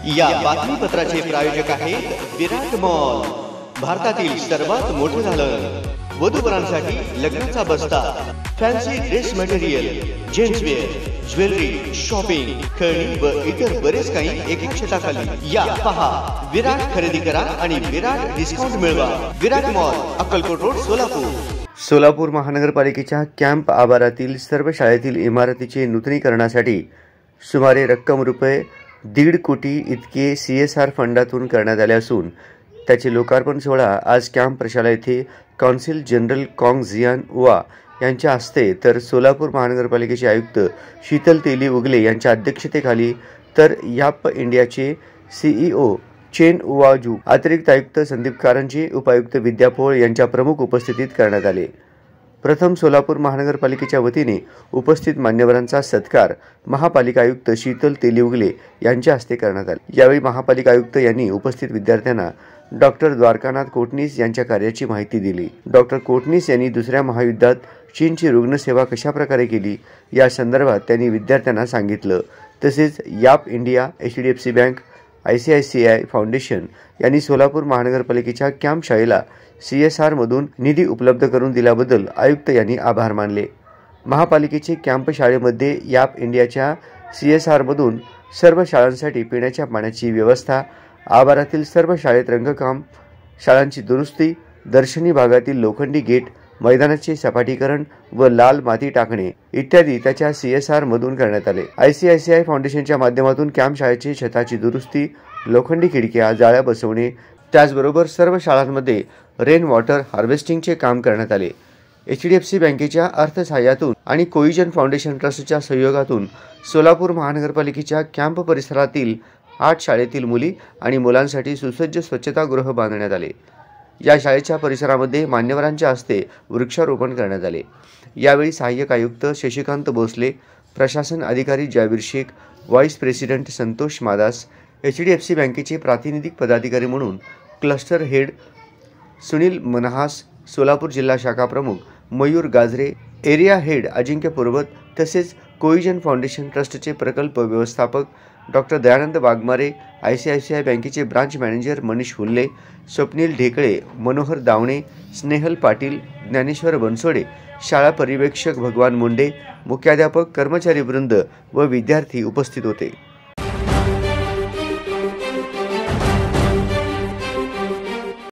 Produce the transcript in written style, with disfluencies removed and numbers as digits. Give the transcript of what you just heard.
या बातमीपत्राचे प्रायोजक आहेत विराट मॉल, भारतातील सर्वात मोठे दालन, वधूवरांसाठी लग्नाचा बस्ता, fancy dress material, gentswear, jewellery, shopping, खेळणी व इतर बरेच काही एका छताखाली। या पहा, विराट खरेदी करा आणि विराट डिस्काउंट मिळवा। विराट मॉल, अक्कलकोट रोड, सोलापूर। सोलापूर महानगरपालिकेच्या कॅम्प आवारातील सर्व शाळेतील इमारतीचे नूतनीकरणासाठी सुमारे रक्कम रुपये 1.5 कोटी इतके CSR फंडातून करण्यात आले असून त्याचे लोकार्पण सोहळा आज कॅम्प प्रशाला येथे कौन्सिल जनरल कॉंग झियान उआ यांच्या हस्ते तर सोलापूर महानगरपालिकेचे आयुक्त शीतल तेली उगले यांच्या अध्यक्षतेखाली तर याप इंडियाचे CEO चेन उवाजू, अतिरिक्त आयुक्त संदीप कारंजे, उपायुक्त विद्या पोळ यांच्या प्रमुख उपस्थितीत करण्यात आले। प्रथम सोलापूर महानगरपालिकेच्या वतीने उपस्थित मान्यवरांचा सत्कार महापालिका आयुक्त शीतल तेली उगले यांच्या हस्ते करण्यात आला। यावेळी महापालिका आयुक्त यांनी उपस्थित विद्यार्थ्यांना डॉक्टर द्वारकानाथ कोटनीस यांच्या कार्याची माहिती दिली। डॉक्टर कोटनीस यांनी दुसऱ्या महायुद्धात चीनची रुग्णसेवा कशा प्रकारे केली या संदर्भात त्यांनी विद्यार्थ्यांना सांगितलं। तसेच याप India, HDFC bank, ICICI foundation यांनी सोलापूर महानगरपालिकेच्या कॅम्प शाळेला CSR मधून निधी उपलब्ध करून दिल्याबद्दल आयुक्त यांनी आभार मानले। महापालिकेचे कॅम्प शाळेमध्ये याप इंडियाच्या CSR मधून सर्व शाळांसाठी पिण्याच्या पाण्याची व्यवस्था, आवारातील सर्व शाळेत रंगकाम, शाळांची दुरुस्ती, दर्शनी भागातील लोखंडी गेट, मैदानाचे सपाटीकरण व लाल माती टाकणे इत्यादी त्याच्या CSR मधून करण्यात आले। ICICI फाउंडेशनच्या माध्यमातून कॅम्प शाळेची छताची दुरुस्ती, लोखंडी खिडक्या, जाळ्या बसवणे, त्याचबरोबर सर्व शाळांमध्ये रेन वॉटर हार्वेस्टिंगचे काम करण्यात आले। HDFC बँकेच्या अर्थसहाय्यातून आणि कोहिजन फाउंडेशन ट्रस्टच्या सहयोगातून सोलापूर महानगरपालिकेच्या कॅम्प परिसरातील 8 शाळेतील मुली आणि मुलांसाठी सुसज्ज स्वच्छतागृह बांधण्यात आले। या शाळेच्या परिसरामध्ये मान्यवरांच्या हस्ते वृक्षारोपण करण्यात आले। यावेळी सहाय्यक आयुक्त शशिकांत भोसले, प्रशासन अधिकारी Javir Shaikh, vice president Santosh Madas, HDFC बँकेचे प्रातिनिधिक पदाधिकारी म्हणून क्लस्टर हेड सुनील मनहास, सोलापूर जिल्हा शाखा प्रमुख मयूर गाजरे, एरिया हेड अजिंक्य पुरवत, तसेच कोहिजन फाउंडेशन ट्रस्टचे प्रकल्प व्यवस्थापक डॉक्टर दयानंद वाघमारे, ICICI बँकेचे ब्रांच मॅनेजर मनीष हुल्ले, स्वप्नील ढेकळे, मनोहर दावणे, स्नेहल पाटील, ज्ञानेश्वर बनसोडे, शाळा पर्यवेक्षक भगवान मुंडे, मुख्याध्यापक, कर्मचारी वृंद व विद्यार्थी उपस्थित होते।